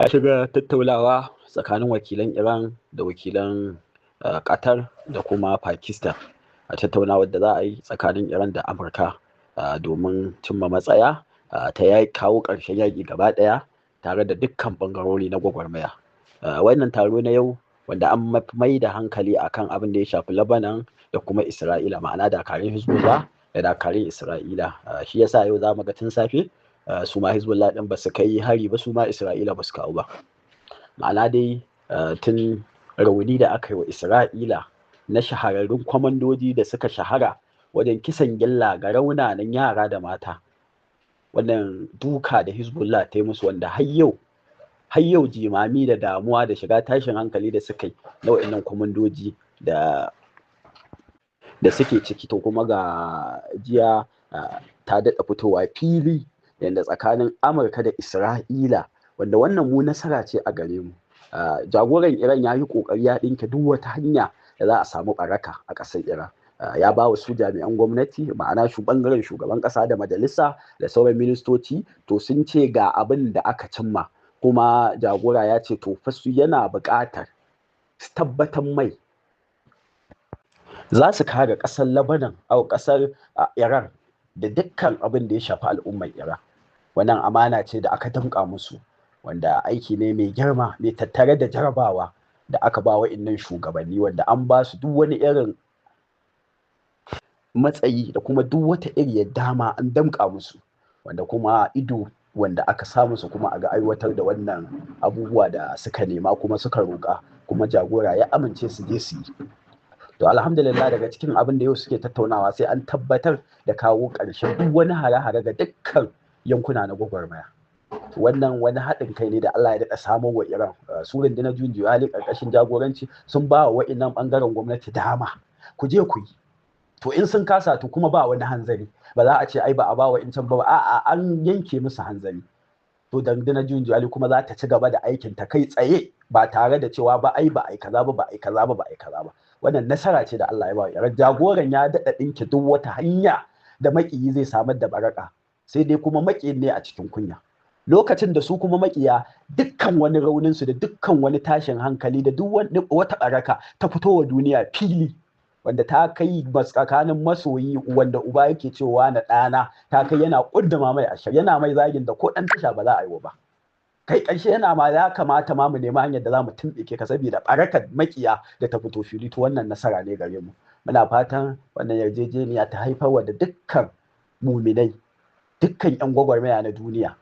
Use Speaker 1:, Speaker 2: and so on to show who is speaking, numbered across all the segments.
Speaker 1: Ya shiga tattaunawa tsakanin wakilan Iran da wakilan Qatar da kuma Pakistan a tattaunawar da za a yi tsakanin Iran da Amurka domin cimma matsaya ta kawo ƙarshen yaƙi gaba ɗaya tare da dukkan ɓangarori na gwagwarmaya. Wannan taro na yau wanda an mai da hankali akan abin da ya shafi Lebanon da kuma Isra'ila, ma'ana dakarun Hezbollah da dakarun Isra'ila. Shi yasa yau za mu ga tun safe su ma Hezbollah ɗin ba su kai hari ba, su ma Isra'ila ba su kawo ba. Ma'ana dai tun rauni da aka yi wa Isra'ila na shahararrun kwamandoji da suka shahara wajen kisan gilla ga raunanan yara da mata, wannan duka da Hezbollah ta yi musu, wanda har yau jimami da damuwa da shiga tashin hankali da suka yi na waɗannan kwamandoji da suke ciki. To kuma ga jiya ta daɗa fitowa fili yadda tsakanin Amurka da Isra'ila, wanda wannan mu nasara ce a gare mu. Jagoran Iran ya yi ƙoƙari ya ɗinke duk wata hanya da za a samu ɓaraka a ƙasar Iran. Ya ba wa su jami'an gwamnati, ma'ana ɓangaren shugaban ƙasa da majalisa da sauran ministoci, to sun ce ga abin da aka cimma, kuma jagora ya ce to fa su yana buƙatar su tabbatar mai za su kare ƙasar Lebanon a ƙasar Iran da dukkan abin da ya shafi al'ummar Iran. Wannan amana ce da aka damƙa musu, wanda aiki ne mai girma mai tattare da jarabawa da aka ba wa'innan shugabanni, wanda an ba su duk wani irin matsayi da kuma duk wata iriyar dama an damƙa musu, wanda kuma ido wanda aka sa musu kuma a ga aiwatar da wannan abubuwa da suka nema kuma suka roƙa, kuma jagora ya amince su je su yi. To alhamdulillah, daga cikin abin da yau suke tattaunawa sai an tabbatar da kawo ƙarshen duk wani hare-hare ga dukkan yankuna na gwagwarmaya. Wannan wani haɗin kai ne da Allah ya daɗa samo wa Iran. Su rundunar juyin juya hali ƙarƙashin jagoranci sun ba wa wa'innan ɓangaren gwamnati dama, ku je ku yi. To in sun kasa to kuma ba wani hanzari, ba za a ce ai ba a ba wa in can ba, a'a an yanke musu hanzari. To rundunar juyin juya hali kuma za ta ci gaba da aikin ta kai tsaye ba tare da cewa ba ai ba ai kaza ba, ba ai kaza ba, ba ai kaza ba. Wannan nasara ce da Allah ya ba wa Iran. Jagoran ya daɗa ɗinke duk wata hanya da maƙiyi zai samar da baraka, sai dai kuma maƙiyin ne a cikin kunya. Lokacin da su kuma maƙiya dukkan wani rauninsu da dukkan wani tashin hankali da duk wata baraka ta fito wa duniya fili, wanda ta kai tsakanin masoyi wanda uba yake cewa na ɗana, ta kai yana ƙuddama mai ashar, yana mai zagin da ko ɗan tasha ba za a yi wa ba. Kai ƙarshe yana ma ya kamata ma mu nemi hanyar da za mu tumɓuke ka saboda barakar maƙiya da ta fito fili. To wannan nasara ne gare mu. Muna fatan wannan yarjejeniya ta haifarwa da dukkan muminai, dukkan 'yan gwagwarmaya na duniya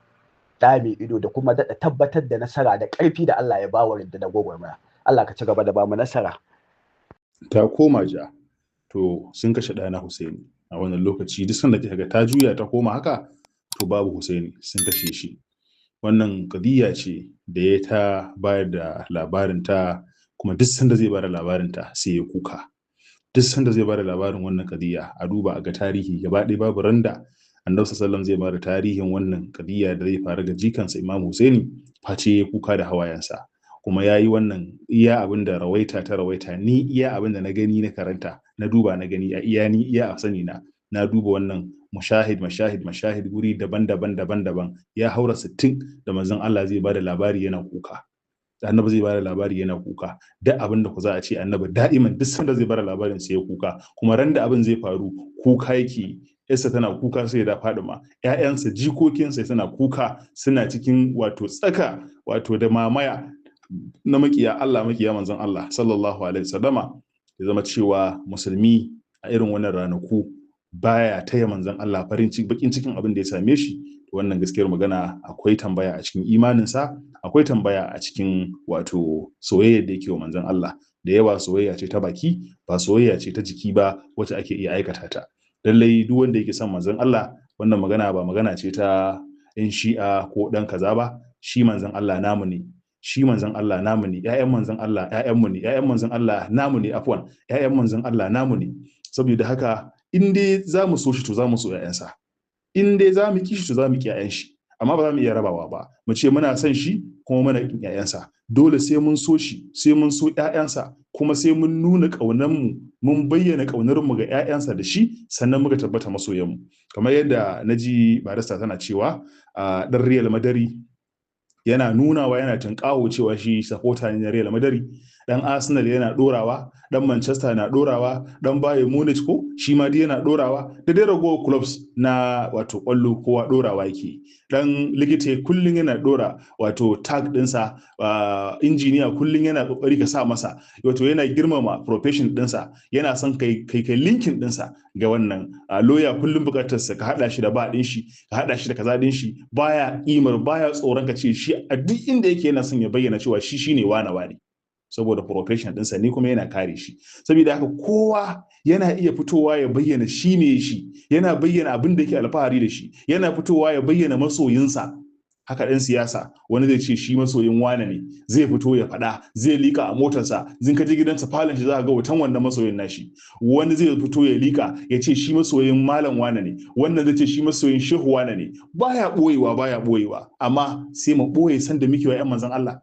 Speaker 1: ɗa mai ido, da kuma daɗa tabbatar da nasara da ƙarfi da Allah ya ba wa rundunar gwagwarmaya. Allah ka ci gaba da ba mu nasara.
Speaker 2: Ta koma ja, to sun kashe ɗana Husaini a wannan lokaci. Duk sanda kika ga ta juya ta koma haka, to babu Husaini, sun kashe shi. Wannan ƙadiyya ce da ya ta bayar da labarinta, kuma duk sanda zai bada labarinta sai ya kuka. Duk sanda zai bada labarin wannan ƙadiyya, a duba a ga tarihi gaba ɗaya babu randa Annabi sallallahu zai bada tarihin wannan ƙadiyya da zai faru ga jikansa Imam Husaini face ya kuka da hawayensa. Kuma ya yi wannan iya abin da rawaita ta rawaita, ni iya abin da na gani na karanta na duba na gani a iya ni iya a sani na duba wannan mashahid guri daban-daban ya haura 60 da manzon Allah zai bada labari yana kuka. Annabi zai bada labari yana kuka. Duk abin da ku za a ce Annabi da'iman duk sanda zai bada labarin sai ya kuka, kuma ran da abin zai faru kuka yake. Yarsa tana kuka sai da Fadima, ƴaƴansa jikokinsa suna kuka, suna cikin tsaka da mamaya na makiya Allah, makiya manzon Allah sallallahu alaihi wasallama. Ya zama cewa musulmi a irin wannan ranaku baya taya manzon Allah bakin cikin abin da ya same shi. Wannan gaskiyar magana akwai tambaya a cikin imaninsa, akwai tambaya a cikin soyayya da yake wa manzon Allah. Da yawa soyayya ce ta baki, ba soyayya ce ta jiki ba wacce ake iya aikata ta. Lallai duk wanda yake son manzon Allah, wannan magana ba magana ce ta in shi'a ko dan kaza ba. Shi manzon Allah namu ne, shi manzon Allah namu ne, ƴaƴan manzon Allah ƴaƴanmu ne, ƴaƴan manzon Allah namu ne, afwan ƴaƴan manzon Allah namu ne. Saboda haka in dai za mu so shi to za mu so ƴaƴansa, in dai za mu ki shi to za mu ki ƴaƴan shi. Amma ba za mu iya rabawa ba, mu ce muna son shi kuma muna kin ƴaƴansa. Dole sai mun so shi, sai mun so ƴaƴansa, kuma sai mun nuna ƙaunarmu, mun bayyana ƙaunarmu ga ƴaƴansa da shi, sannan muka tabbata masoyanmu. Kamar yadda naji barista tana cewa ɗan Real Madari yana nunawa yana tunkawo cewa shi supporter ne na Real Madrid, dan Arsenal yana dorawa, dan Manchester na dorawa, dan Bayern Munich ko shi ma dai yana dorawa, da dai ragowar clubs na wato kwallo kowa dorawa yake. Dan Ligite kullun yana dora wato tag dinsa, injiniya kullun yana kokari ka sa masa wato yana girmama profession dinsa, yana son kai linkin dinsa ga wannan lawyer kullun bukatar sa ka hada shi da ba din shi, ka hada shi da kaza din shi, baya kimar baya tsoron ka ce shi a duk inda yake yana son ya bayyana cewa shi shine wani saboda profession dinsa ne kuma yana kare shi. Saboda haka kowa yana iya fitowa ya bayyana shi ne shi, yana bayyana abin da yake alfahari da shi, yana fitowa ya bayyana masoyinsa. Haka ɗan siyasa wani zai ce shi masoyin wane ne, zai fito ya faɗa, zai lika a motarsa, zin ka je gidansa falon shi za ka ga hoton wannan masoyin nashi. Wani zai fito ya lika ya ce shi masoyin malam wane ne, wannan zai ce shi masoyin shehu wane ne. Baya ɓoyewa, amma sai mu ɓoye san da muke wa 'yan manzon Allah.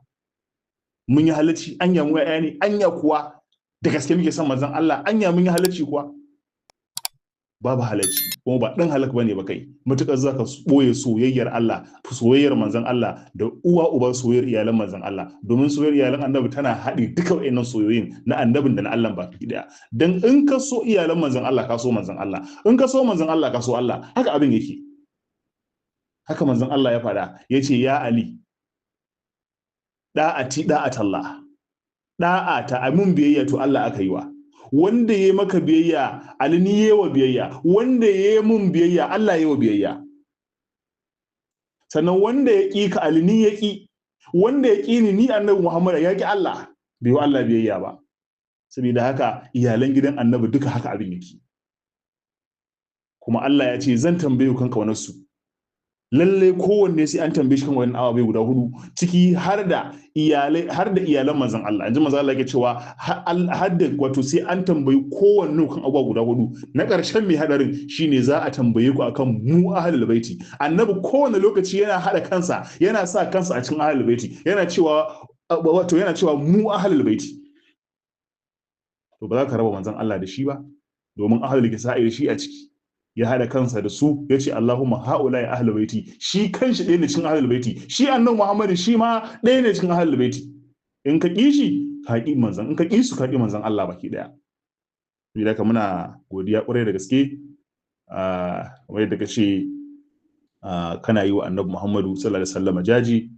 Speaker 2: Mun yi halacci, anya mu ya'ya ne, anya kuwa da gaske muke son manzon Allah, anya mun yi halacci kuwa. Babu halacci, kuma ba ɗan halak bane ba kai, mutukar zaka ɓoye soyayyar Allah, soyayyar manzon Allah da uwa uba soyayyar iyalan manzon Allah, domin soyayyar iyalan annabi tana haɗe duka wayannan soyoyin na annabin da na Allah baki daya. Dan in ka so iyalan manzon Allah ka so manzon Allah, in ka so manzon Allah ka so Allah, haka abin yake. Haka manzon Allah ya faɗa, yace ya Ali da'atallah, da'ata amun biyayya to Allah aka yi wa. Wanda ya maka biyayya Ali ni yewa biyayya, wanda ya mun biyayya Allah yewa biyayya. Sannan wanda ya ƙi ka Ali ni ya ƙi, wanda ya ƙi ni annabi Muhammad ya ƙi Allah, bai wa Allah biyayya ba. Saboda haka iyalan gidan annabi duka haka abin yake. Kuma Allah ya ce zan tambaye ku kan kaunarsu. Lalle kowanne sai an tambaye shi kan wannan awa bai guda hudu, ciki har da iyalan manzon Allah. Anji manzon Allah yake cewa har da wato sai an tambayi kowanne kan abuwa guda hudu. Na ƙarshen mai hadarin shine za a tambaye ku akan mu ahlul baiti. Annabi kowanne lokaci yana hada kansa, yana sa kansa a cikin ahlul baiti, yana cewa mu ahlul baiti. To ba za ka raba manzon Allah da shi ba, domin ahlul kisa'i da shi a ciki. Ya hada kansa da su ya ce Allahumma haula ya ahlul baiti, shi kanshi ɗaya ne cikin ahlul baiti, shi annabi Muhammad shi ma ɗaya ne cikin ahlul baiti. In ka ƙi shi ka ƙi manzon, in ka ƙi su ka ƙi manzon Allah baki ɗaya. Saboda haka muna godiya ƙwarai da gaske wai da kace kana yi wa annabi Muhammadu sallallahu alaihi wasallam jaji,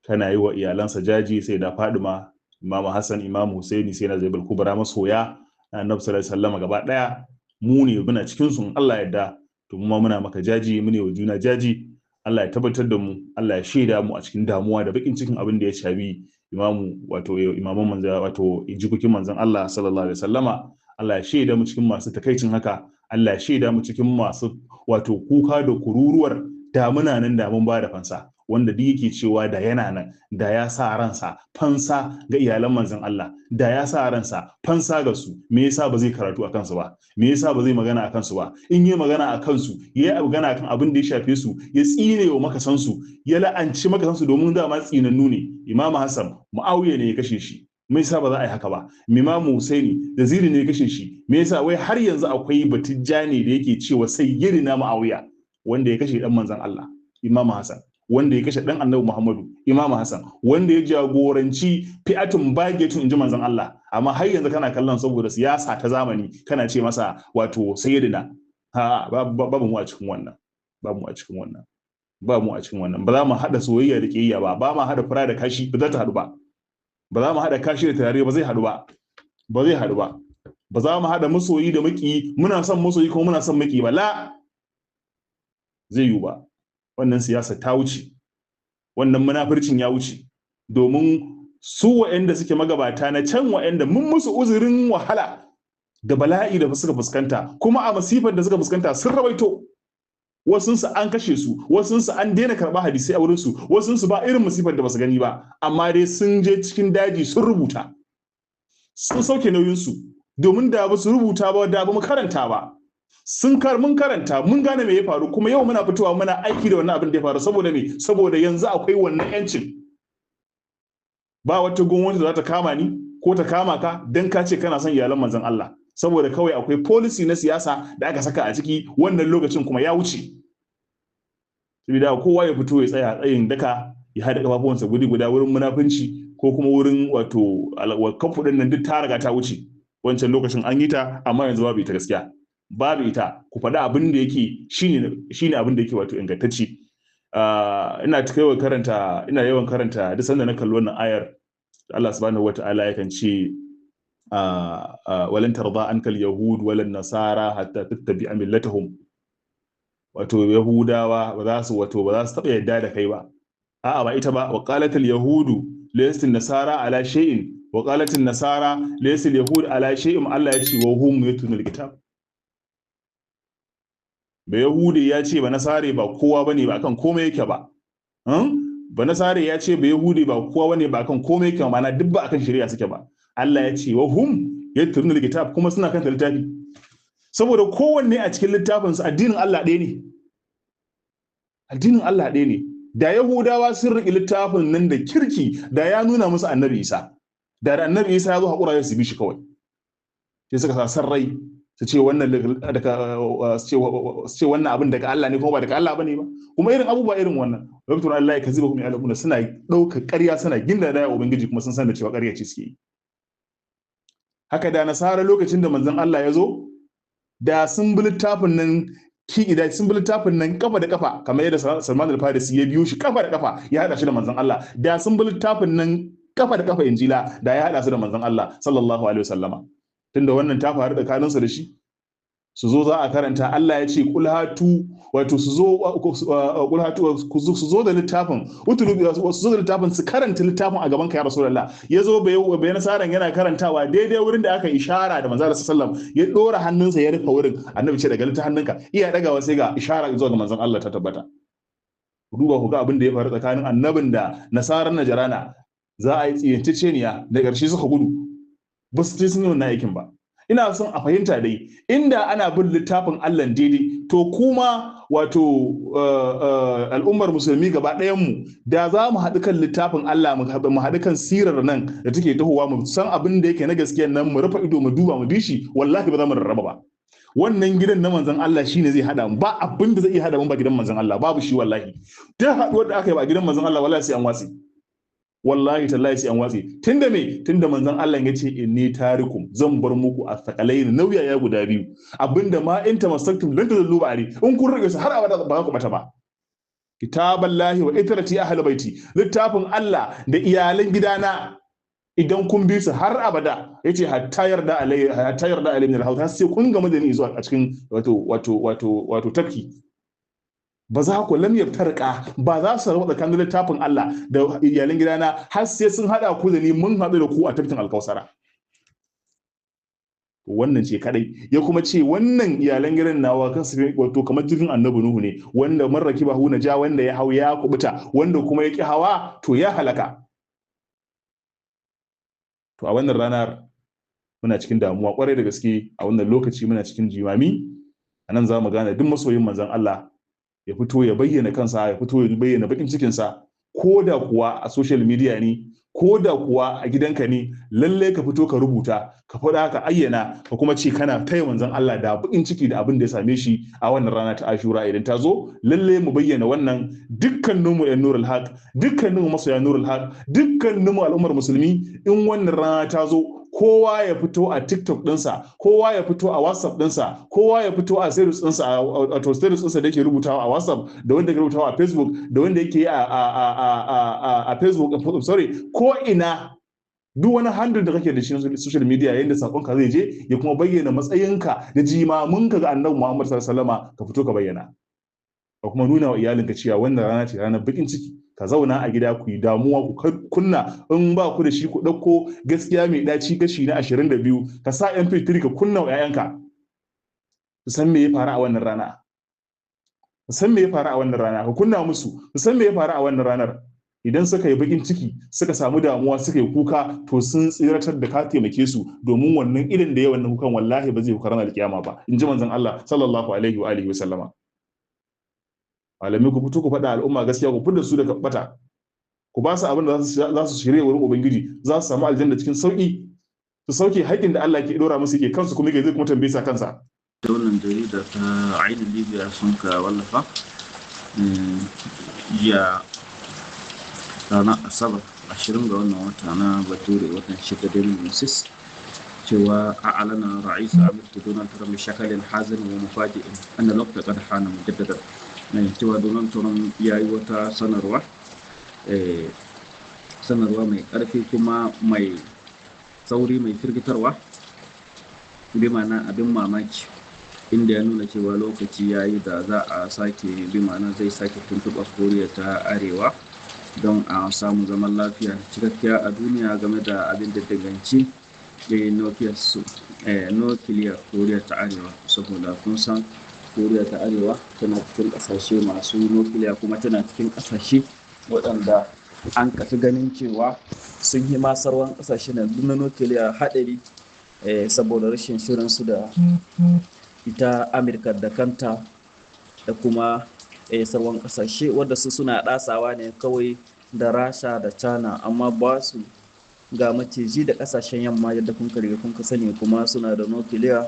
Speaker 2: kana yi wa iyalansa jaji, sai da Fadima, Imam Hassan, Imam Husaini, sai na Zainab Kubra, masoya annabi sallallahu alaihi wasallam gaba ɗaya. Mu ne muna cikin su, Allah yarda, to mu ma muna maka jaji, mu ne wa juna jaji. Allah ya tabbatar da mu, Allah ya shaida mu a cikin damuwa da bakin cikin abin da ya shafi imaman manzon, wato jikokin manzon Allah sallallahu alaihi wasallama. Allah ya shaida mu cikin masu takaicin haka, Allah ya shaida mu cikin masu wato kuka da kururuwar damuna nan da mun ba da fansa, wanda duk yake cewa da yana nan da ya sa ransa fansa ga iyalan manzon Allah, da ya sa ransa fansa ga su. Me yasa ba zai karatu akan su ba? Me yasa ba zai magana akan su ba? In yi magana akan su, yayi magana akan abin da ya shafe su, ya tsine wa makasan su, ya la'anci makasan su, domin dama tsinannu ne. Imam Hassan Muawiya ne ya kashe shi, me yasa ba za a yi haka ba? Imam Husaini Yazid ne ya kashe shi, me yasa wai har yanzu akwai batijjani da yake cewa sayyidina Muawiya, wanda ya kashe dan manzon Allah Imam Hassan, wanda ya kashe dan annabi Muhammadu Imam Hassan, wanda ya jagoranci fi'atun bagetun inji manzon Allah, amma har yanzu kana kallon saboda siyasa ta zamani kana ce masa wato sayyidina. Babu mu a cikin wannan, babu mu a cikin wannan, babu mu a cikin wannan. Ba za mu hada soyayya da kiyayya ba, ba ma hada fura da kashi, ba za ta hadu ba. Ba za mu hada kashi da tare, ba zai hadu ba, ba zai hadu ba. Ba za mu hada masoyi da maki, muna son masoyi kuma muna son maki ba, la zai yi ba. Wannan siyasa ta wuce, wannan munafircin ya wuce, domin su waɗanda suke magabata na can, waɗanda mun musu uzurin wahala da bala'i da suka fuskanta, kuma a masifar da suka fuskanta sun rawaito. Wasunsu an kashe su, wasunsu an daina karɓa hadisai a wurinsu, wasunsu ba irin masifar da basu gani ba, amma dai sun je cikin daji sun rubuta, sun sauke nauyinsu, domin da ba su rubuta ba da ba mu karanta ba. Mun karanta, mun gane me ya faru, kuma yau muna fitowa muna aiki da wannan abin da ya faru. Saboda me? Saboda yanzu akwai wannan yancin. Ba wata gwamnati da za ta kama ni ko ta kama ka dan ka ce kana son iyalan manzon Allah, saboda kawai akwai policy na siyasa da aka saka a ciki. Wannan lokacin kuma ya wuce. Saboda kowa ya fito ya tsaya tsayin daka ya haɗa kafafuwansa guri guda wurin munafunci ko kuma wurin wato kafu ɗin nan duk ta riga ta wuce. Wancan lokacin an yi ta amma yanzu babu ita gaskiya. Babu ita, ku faɗi abin da yake shine abin da yake wato ingantacce. Ina yawan karanta duk sanda na kalli wannan ayar Allah subhanahu wata'ala yakan ce walan tarda ankal yahud walan nasara hatta tattabi'a millatahum. Wato yahudawa ba za su taɓa yadda da kai ba. A'a ba ita ba, wa qalatil yahudu laysa nasara ala shay'in wa qalatil nasara laysa yahud ala shay'in. Allah ya ce wa hum yatlunul kitab. Ba yahudi ya ce ba nasare ba kowa bane ba akan komai yake ba. Ba nasare ya ce ba yahudi ba kowa bane ba akan komai yake, ma'ana duk ba akan shari'a suke ba. Allah ya ce wa hum yatlunul kitab, kuma suna kan littafi. Saboda kowanne a cikin littafin su addinin Allah ɗaya ne. Addinin Allah ɗaya ne. Da Yahudawa sun riƙe littafin nan da kirki, da ya nuna musu Annabi Isa. Da Annabi Isa ya zo haƙura ya su bi shi kawai. Sai suka sa san rai su ce wannan abin daga Allah ne kuma ba daga Allah bane ba. Kuma irin abubuwa irin wannan. Rabbitul Allah ya kaziba kuma ya suna ɗaukar ƙarya suna ginda da Ubangiji kuma sun san da cewa ƙarya ce suke yi. Haka da Nasara lokacin da manzon Allah ya zo, da sun bi littafin nan sun bi littafin nan kafa da kafa, kamar yadda Salman al-Farisi ya biyo shi kafa da kafa ya hada shi da manzon Allah. Da sun bi littafin nan kafa da kafa Injila, da ya hada su da manzon Allah sallallahu alaihi wasallama. Tunda wannan ta faru tsakanin su da shi, su zo za a karanta, Allah ya ce kul hatu, wato su zo da littafin, su zo da littafin su karanta littafin a gaban ka ya Rasulullah. Ya zo bai nasaran yana karantawa daidai wurin da aka ishara da manzo sallallahu alaihi wasallam, ya dora hannunsa ya rufe wurin. Annabi ce daga littafin hannunka, iya dagawa sai ga ishara zuwa ga manzon Allah ta tabbata. Ku duba ku ga abin da ya faru tsakanin annabin da nasaran Najrana. Za a yi tsiyantaceniya da ƙarshe suka gudu, ba su sun yi wannan aikin ba. Ina son a fahimta dai, inda ana bin littafin Allah daidai, to kuma wato al'ummar musulmi gaba ɗayanmu da za mu haɗu kan littafin Allah, mu haɗu kan sirar nan da take tahowa, mu san abin da yake na gaskiya nan, mu rufe ido mu duba mu bi shi, wallahi ba za mu rarraba ba. Wannan gidan na manzon Allah shine zai hada mu, ba abin da zai iya hada mu ba gidan manzon Allah, babu shi wallahi. Duk haɗuwar da aka yi ba gidan manzon Allah wallahi sai an watsi. Wallahi tallahi sai an watsi. Tunda manzon Allah ya ce inni tarikum, zan bar muku asqalain, nauyaya guda biyu, abinda ma in tamassaktum lan tadullu ba'ari, in kun rike su har abada ba ku bata ba. Kitaballahi wa itrati ahli baiti, littafin Allah da iyalan gidana, idan kun bi su har abada, yace hatta yarda alai min al-haut, sai kun gama da ni zuwa a cikin wato tafki. Ba za ku lam yaftarqa, ba za su rabu tsakanin littafin Allah da iyalan gidana har sai sun hada ku da ni, mun hadu da ku a tafkin alkausara. Wannan ce kadai. Ya kuma ce wannan iyalan gidan nawa kan su wato kamar jirgin annabi Nuhu ne, wanda man rakiba hu naja, wanda ya hau ya kubuta, wanda kuma ya ki hawa to ya halaka. To a wannan ranar muna cikin damuwa kwarai da gaske, a wannan lokaci muna cikin jimami. Anan za mu gane duk masoyin manzon Allah ya fito ya bayyana kansa, ya fito ya bayyana bakin cikinsa, ko da kuwa a social media ne, ko da kuwa a gidanka ne, lalle ka fito ka rubuta, ka faɗa, ka ayyana, ka kuma ce kana taya manzon Allah da bakin ciki da abin da ya same shi a wannan rana ta Ashura. Idan ta zo, lalle mu bayyana wannan, dukkaninmu ɗan Nurul Haq, dukkaninmu masoya Nurul Haq, dukkaninmu al'ummar musulmi, in wannan rana ta zo, kowa ya fito a TikTok ɗinsa, kowa ya fito a WhatsApp ɗinsa, kowa ya fito a status ɗinsa, a status ɗinsa da yake rubutawa a WhatsApp, da wanda yake rubutawa a Facebook, da wanda yake a Facebook, sorry, ko ina, duk wani handle da kake da shi na social media, yanda sakonka zai je, ya kuma bayyana matsayinka da jimaminka ga Annabi Muhammad sallallahu alaihi wasallam, ka fito ka bayyana, ka kuma nuna wa iyalinka cewa wannan rana ce ranar bakin ciki. Ka zauna a gida ku yi damuwa, ku kunna, in ba ku da shi ku ɗauko gaskiya mai ɗaci kashi na 22, ka sa MP3 ka kunna wa 'ya'yanka, su san me ya faru a wannan rana, su san me ya faru a wannan rana, ka kunna musu, su san me ya faru a wannan ranar. Idan suka yi bakin ciki, suka samu damuwa, suka yi kuka, to sun tsiratar da ka taimake su, domin wannan irin da ya wannan kukan wallahi ba zai kuka ranar alkiyama ba, in ji manzon Allah sallallahu alaihi wa alihi wa sallama. Malamai ku fito ku faɗa al'umma gaskiya, ku fidda su daga bata, ku ba su abin da za su shirye wurin Ubangiji, za su samu aljanna cikin sauki, su sauke haƙin da Allah ke dora musu, ke kansu kuma zai kuma tambaye sa kansa.
Speaker 3: Da wannan jarida ta Ainihin Libya sun ka wallafa, ya ranar asabar 20 ga wannan wata na bature watan 6 2006 cewa a alana ra'is amurka donald trump shakalin hazin wa mufaji'in anna lokta qad hana mujaddada cewa donald trump ya yi wata sanarwa mai karfi kuma mai sauri mai firgitarwa bi ma'ana abin mamaki inda ya nuna cewa lokaci ya yi da za a sake bi ma'ana zai sake tuntuɓa koriya ta arewa don a samu zaman lafiya cikakkiya a duniya game da abin da danganci nukiliyar koriya ta arewa, saboda kun san koriya ta arewa tana cikin ƙasashe masu nukiliya kuma tana cikin ƙasashe waɗanda an kafi ganin cewa sun yi masarwan ƙasashe na nukiliya haɗari saboda rashin shirinsu da ita amurka da kanta da kuma sauran ƙasashe wadda su suna ɗasawa ne kawai da rasha da china, amma ba su ga maciji da ƙasashen yamma yadda kun riga kun sani, kuma suna da nukiliya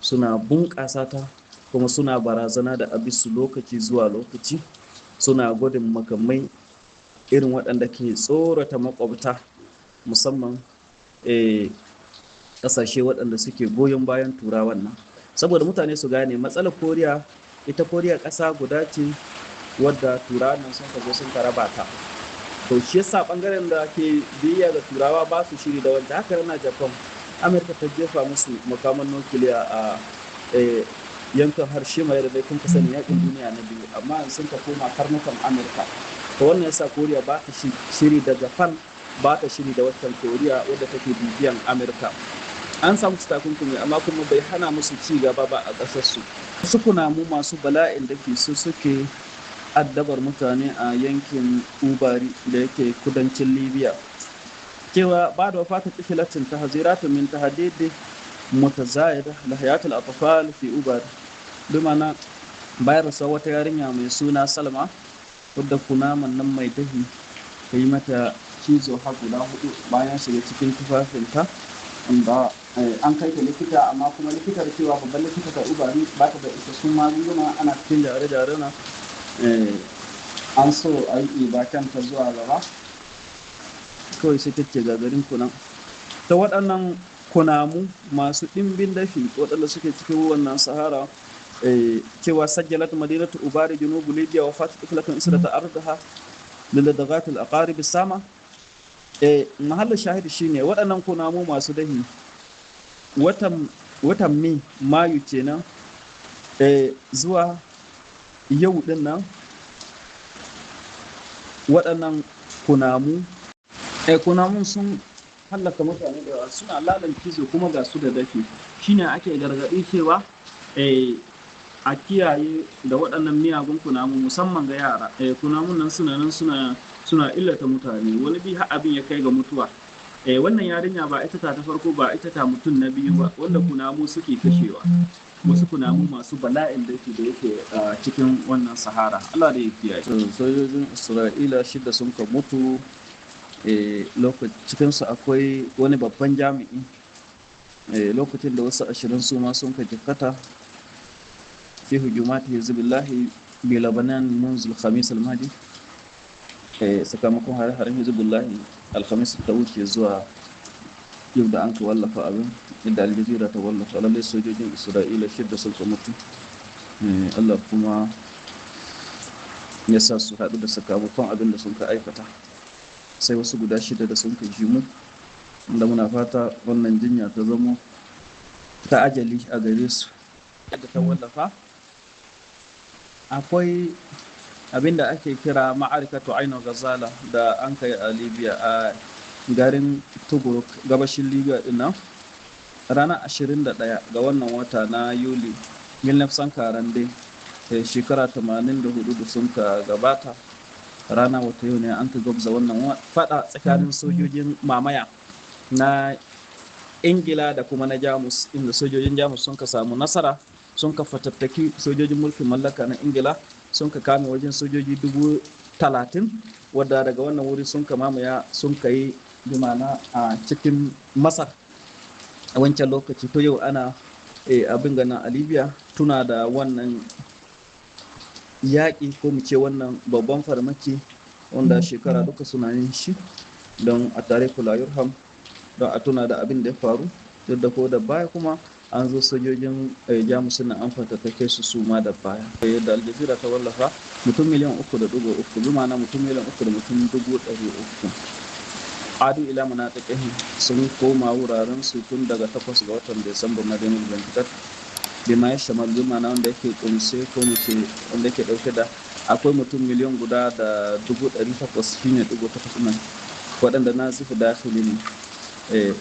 Speaker 3: suna bunƙasa ta kuma suna barazana da abisu lokaci zuwa lokaci, suna gudun makamai irin waɗanda ke tsorata makwabta musamman ƙasashe waɗanda suke goyon bayan turawan nan. Saboda mutane su gane matsalar koriya, ita koriya ƙasa guda ce wadda turawan nan sun kazo sun raba ta, to shi yasa ɓangaren da ke biyayya ga turawa ba su shiri da wanda haka na japan amurka ta jefa musu makaman nukiliya a yankin harshima yadda dai kun ka sani yakin duniya na biyu, amma sun ka koma karnukan amurka. To wannan yasa koriya ba ta shiri da japan, ba ta shiri da watan koriya wadda take bibiyan amurka. An samu takunkumi amma kuma bai hana musu ci gaba ba a ƙasarsu. Su kunamu masu bala'in da ke su suke addabar mutane a yankin ubari da yake kudancin libya, cewa ba da wafata tifilatin ta haziratu min ta hadidi mutazayida da hayatul atfal fi ubari, dumana bayar da wata yarinya mai suna salma wadda kunaman nan mai dahi ta yi mata cizo har guda 4 bayan shiga cikin tufafinta, inda an kai ta likita, amma kuma likitar cewa babban likita ta ubari ba ta da isassun magunguna, ana cikin jare-jare na an so a yi bakan ta zuwa gaba kawai sai ta ce gagarin kunan. Ta waɗannan kunamu masu ɗimbin dafi waɗanda suke cikin wannan sahara, cewa sajjalat madinatu ubari junubu libya wa fatu iflatun isra ta ardaha lilladagatul aqarib sama. Mahallin shahidi shine waɗannan kunamu masu dahi watan mayu kenan zuwa yau din nan, waɗannan kunamun sun hallaka mutane da suna lalan kizo kuma ga su da dafi, shine ake gargaɗi cewa a kiyaye da waɗannan miyagun kunamu musamman ga yara. Kunamun nan suna illata mutane, wani bi har abin ya kai ga mutuwa. Wannan yarinya ba ita ta farko ba, ita ta mutum na biyu ba wanda kunamu suke kashewa, wasu kunamu masu bala'in da yake cikin wannan sahara. Allah da ya kiyaye. Sojojin Isra'ila 6 sun ka mutu, cikinsu akwai wani babban jami'i, lokacin da wasu 20 su ma sun ka jikkata fi hujumati hizbillahi bi Labanan munzul khamis al-mahdi, sakamakon hare-haren hizbillahi alhamis ta wuce zuwa yau da an ka wallafa abin inda aljazira ta wallafa lallai sojojin isra'ila 6 sun ka mutu. Allah kuma ya sa su haɗu da sakamakon abin da sun ka aikata, sai wasu guda 6 da sun ka jimu, da muna fata wannan jinya ta zamo ta ajali a gare su. Yadda ta wallafa akwai abin da ake kira ma'arikatu ainihin gazala da an kai a libya, a garin tobruk gabashin libya dinnan, ranar 21 ga wannan wata na yuli 1940 shekara 84 da sun ka gabata, rana wata yau ne an ka gabza wannan fada tsakanin sojojin mamaya na ingila da kuma na jamus, inda sojojin jamus sun ka samu nasara, sun ka fatattaki sojojin mulkin mallaka na ingila, sun ka kame wajen sojoji 30,000 wadda daga wannan wuri sun ka mamaya sun ka yi dumana a cikin masar a wancan lokaci. To yau ana abin gana a libya tuna da wannan yaƙi ko mu ce wannan babban farmaki wanda shekara duka suna yin shi don a tare kula yurham, don a tuna da abin da ya faru. Duk da ko da baya kuma an zo sojojin jamus na an fatattake su ma da baya. Da aljazira ta wallafa mutum 3.3 bi ma'ana mutum 3 da mutum 300,000 adu ila manatiqihi sun koma wuraren su tun daga 8 ga watan Disamba na 2024 bima ya shamal bi ma'ana wanda yake kumse ko muke wanda yake dauke da akwai mutum 1,800,000 shine 8 nan waɗanda na zufi dakhilin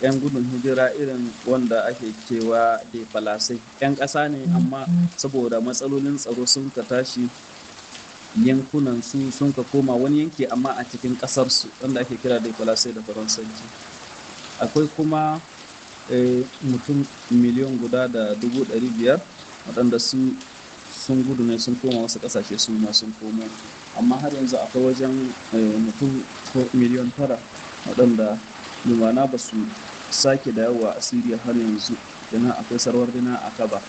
Speaker 3: 'yan gudun hijira irin wanda ake cewa de falasai 'yan ƙasa ne amma saboda matsalolin tsaro sun ka tashi yankunan su sun ka koma wani yanki amma a cikin ƙasar su wanda ake kira de falasai da faransanci. Akwai kuma mutum 1,500,000 waɗanda sun gudu ne sun koma wasu ƙasashe su ma sun komo, amma har yanzu akwai wajen mutum 9,000,000 waɗanda lumana ba su sake dawowa a Siriya har yanzu, yana akwai sarwar dina a kaba.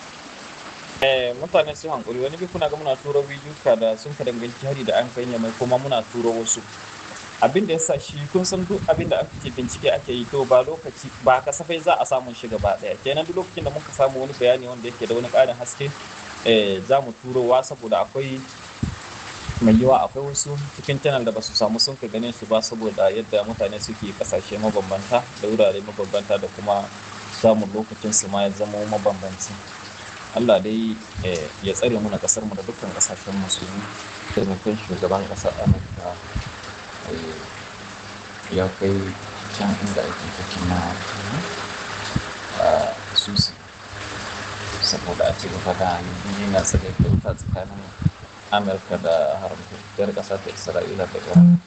Speaker 4: Mutane sun hankuri wani bi kuna ga muna turo bidiyo da sun ka danganci hari da an kai mai kuma muna turo wasu. Abin da yasa shi kun san duk abin da ake bincike ake yi to ba kasafai za a samu shi gaba daya. Kenan duk lokacin da muka samu wani bayani wanda yake da wani ƙarin haske za mu turowa saboda akwai mai yiwa akwai wasu cikin channel da ba su samu sun ka ganin su ba saboda yadda mutane suke kasashe mabambanta da wurare mabambanta da kuma samun lokacin su ma ya zama mabambanci. Allah dai ya tsare mu na kasar mu da dukkan kasashen musulmi. Taimakon shugaban kasar Amurka ya kai can inda ake tattauna susi saboda a ci gaba da yana tsagaita wuta tsakanin Amurka da haramtacciyar ƙasar da Isra'ila da Iran.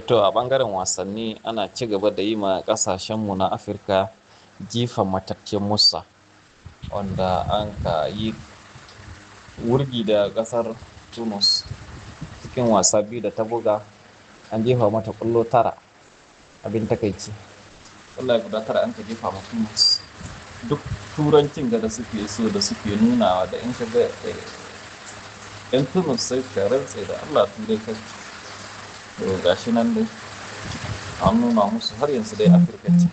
Speaker 4: To a ɓangaren wasanni ana ci gaba da yi ma ƙasashenmu na Afirka jifan mataccen musa wanda an ka yi wurgi da ƙasar Tunis cikin wasa biyu da ta buga an jefa mata ƙwallo 9 abin takaici. Ƙwallaye guda 9 an ka jefa ma Tunis. Duk turancin da suke so da suke nunawa da in ka ga 'yan Tunis sai ka rantse da Allah turai kai. Gashi nan dai an nuna musu har yanzu dai Afirka ce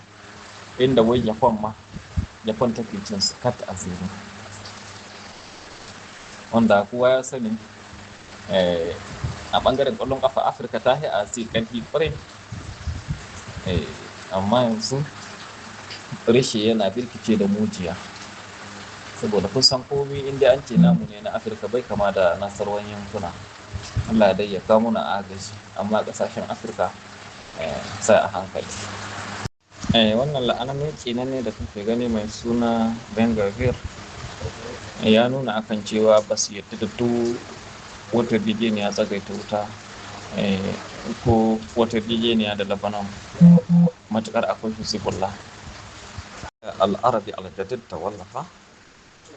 Speaker 4: inda wai Japan take cin su kat a zero, wanda kowa ya sani a bangaren ƙwallon ƙafa Afirka ta yi a ƙarfi ƙwarai, amma yanzu reshe yana birkice da mujiya saboda kusan komai inda an ce namu ne na Afirka bai kama da nasarwar yankuna. Allah dai ya kawo muna agaji, amma ƙasashen Afirka sai a hankali. Wannan la'ananin kenan ne da kuke gani mai suna Ben Gvir ya nuna akan cewa ba su yadda da duk wata yarjejeniya tsagaita wuta ko wata yarjejeniya da Lebanon matuƙar akwai Hezbollah. Al-Arabi al-Jadid ta wallafa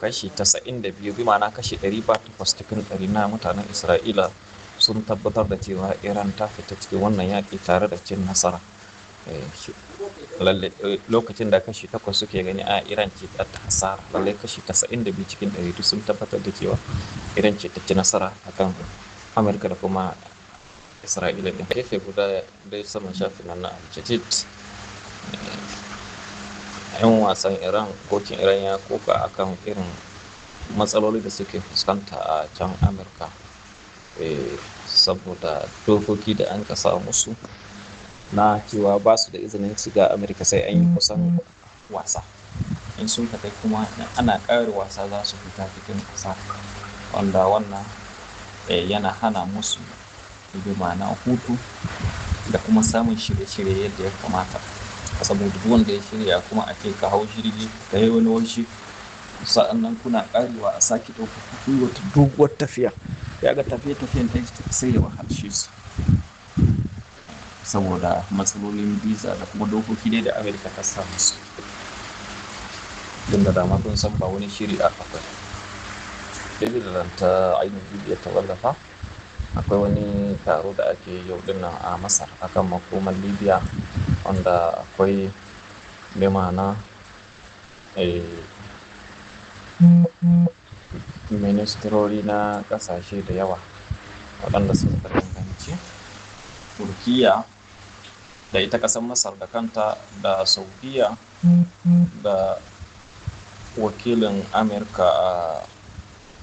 Speaker 4: kashi 92 bi ma'ana kashi 108 cikin 100 na mutanen Isra'ila sun tabbatar da cewa Iran ta fita cikin wannan yaƙi tare da cin nasara. Lokacin da kashi 8 suke gani a Iran ce ta hasara, lallai kashi 92 cikin 100 sun tabbatar da cewa Iran ce ta ci nasara akan Amurka da kuma Isra'ila din. Gefe guda dai saman shafin nan na Al-Jadid, 'yan wasan Iran, kocin Iran ya koka akan irin matsaloli da suke fuskanta a can Amurka saboda dokoki da an kasa musu na cewa ba su da izinin shiga Amurka sai an yi kusan wasa, in sun kai kuma ana ƙare wasa za su fita cikin ƙasa, wanda wannan yana hana musu bi ma'ana hutu da kuma samun shirye-shirye yadda ya kamata. Saboda duk wanda ya shirya kuma a ce ka hau jirgi ka yi wani washi sa'annan kuna karewa a sake ɗaukar wata doguwar tafiya, ya ga tafiye-tafiyen ɗaya sai ya wahalshe su saboda matsalolin visa da kuma dokoki dai da Amerika ta sa musu. Tun da dama kun san ba wani shiri a akwai. Dalilan ta ainihin Libya ta wallafa akwai wani taro da ake yau dinnan a Masar akan makoman Libya, wanda akwai bi ma'ana ministrori na kasashe da yawa waɗanda suka danganci turkiya da ita ƙasar masar da kanta da saudiya da wakilin amurka a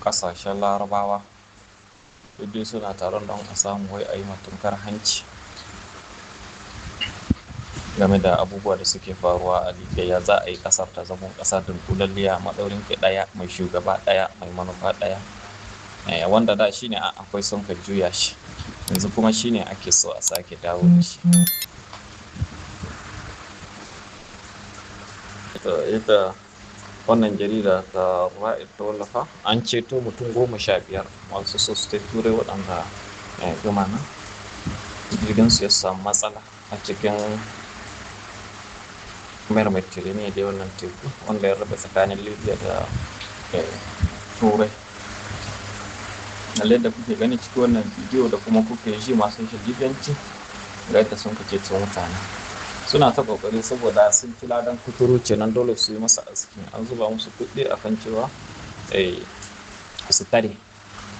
Speaker 4: ƙasashen larabawa duk suna taron don a samu wai a yi matunkar hanci game da abubuwa da suke faruwa a libya. Ya za a yi ƙasar ta zama ƙasa dunkulalliya maɗaurin ki ɗaya mai shugaba ɗaya mai manufa ɗaya, wanda da shine akwai son ka juya shi, yanzu kuma shine ake so a sake dawo da shi. Ita wannan jarida ta Ra'id ta wallafa an ceto mutum 15 masu so su turai waɗanda nan jirgin su ya samu matsala a cikin mayar Mediterranean da wannan teku wanda ya raba tsakanin Libya da turai. Lalle da kuke gani cikin wannan bidiyo da kuma kuke ji masu shi Libyanci ga yadda sun kace mutane suna ta kokari saboda sun ci ladan kuturu kenan dole su yi masa aski, an zuba musu kuɗi akan cewa su tare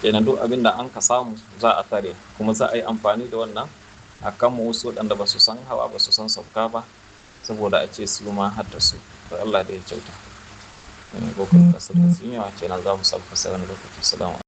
Speaker 4: kenan duk abin da an ka samu za a tare kuma za a yi amfani da wannan a kan wasu waɗanda ba su san hawa ba su san sauka ba saboda a ce su ma har da su da Allah da ya kyauta. Bokar kasar da sun yawa kenan za mu samu fasarar lokaci. Salamu